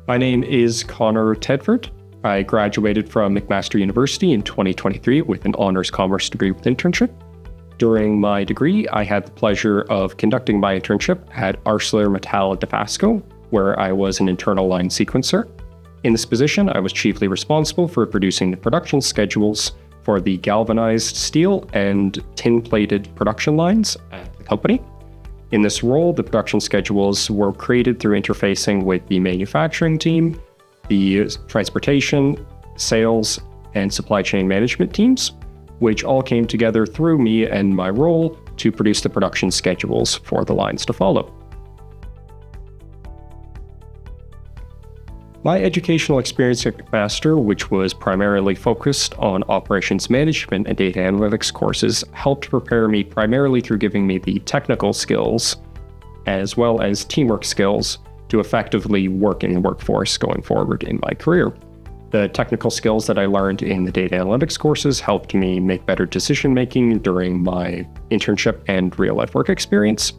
My name is Connor Tedford. I graduated from McMaster University in 2023 with an honors commerce degree with internship. During my degree, I had the pleasure of conducting my internship at ArcelorMittal Dofasco, where I was an internal line sequencer. In this position, I was chiefly responsible for producing the production schedules for the galvanized steel and tin-plated production lines at the company. In this role, the production schedules were created through interfacing with the manufacturing team, the transportation, sales, and supply chain management teams, which all came together through me and my role to produce the production schedules for the lines to follow. My educational experience at McMaster, which was primarily focused on operations management and data analytics courses, helped prepare me primarily through giving me the technical skills as well as teamwork skills to effectively work in the workforce going forward in my career. The technical skills that I learned in the data analytics courses helped me make better decision-making during my internship and real-life work experience.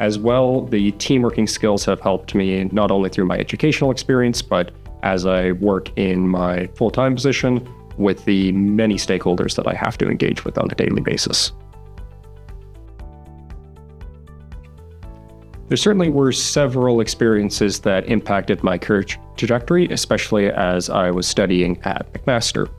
As well, the teamworking skills have helped me not only through my educational experience, but as I work in my full-time position with the many stakeholders that I have to engage with on a daily basis. There certainly were several experiences that impacted my career trajectory, especially as I was studying at McMaster.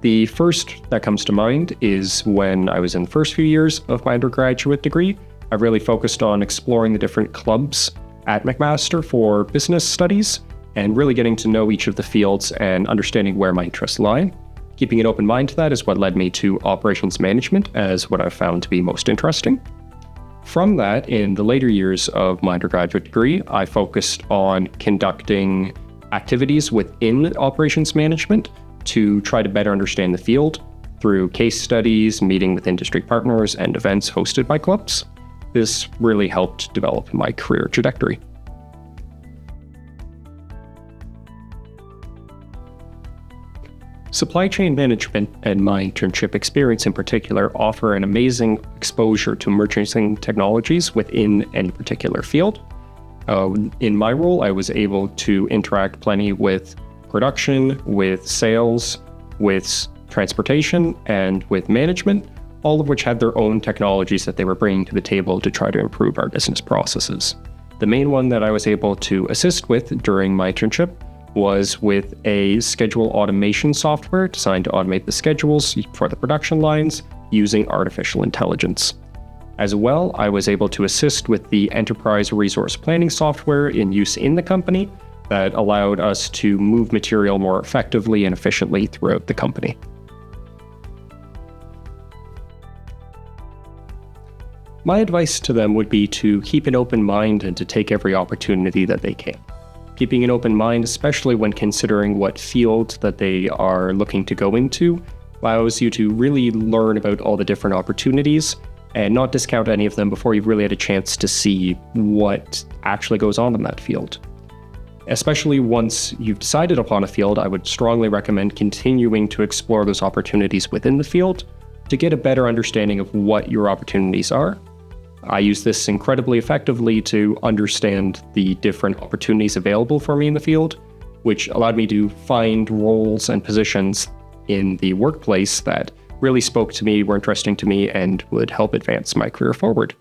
The first that comes to mind is when I was in the first few years of my undergraduate degree. I really focused on exploring the different clubs at McMaster for business studies and really getting to know each of the fields and understanding where my interests lie. Keeping an open mind to that is what led me to operations management as what I found to be most interesting. From that, in the later years of my undergraduate degree, I focused on conducting activities within operations management to try to better understand the field through case studies, meeting with industry partners, and events hosted by clubs. This really helped develop my career trajectory. Supply chain management and my internship experience in particular offer an amazing exposure to emerging technologies within any particular field. In my role, I was able to interact plenty with production, with sales, with transportation, and with management, all of which had their own technologies that they were bringing to the table to try to improve our business processes. The main one that I was able to assist with during my internship was with a schedule automation software designed to automate the schedules for the production lines using artificial intelligence. As well, I was able to assist with the enterprise resource planning software in use in the company that allowed us to move material more effectively and efficiently throughout the company. My advice to them would be to keep an open mind and to take every opportunity that they can. Keeping an open mind, especially when considering what field that they are looking to go into, allows you to really learn about all the different opportunities and not discount any of them before you've really had a chance to see what actually goes on in that field. Especially once you've decided upon a field, I would strongly recommend continuing to explore those opportunities within the field to get a better understanding of what your opportunities are. I use this incredibly effectively to understand the different opportunities available for me in the field, which allowed me to find roles and positions in the workplace that really spoke to me, were interesting to me, and would help advance my career forward.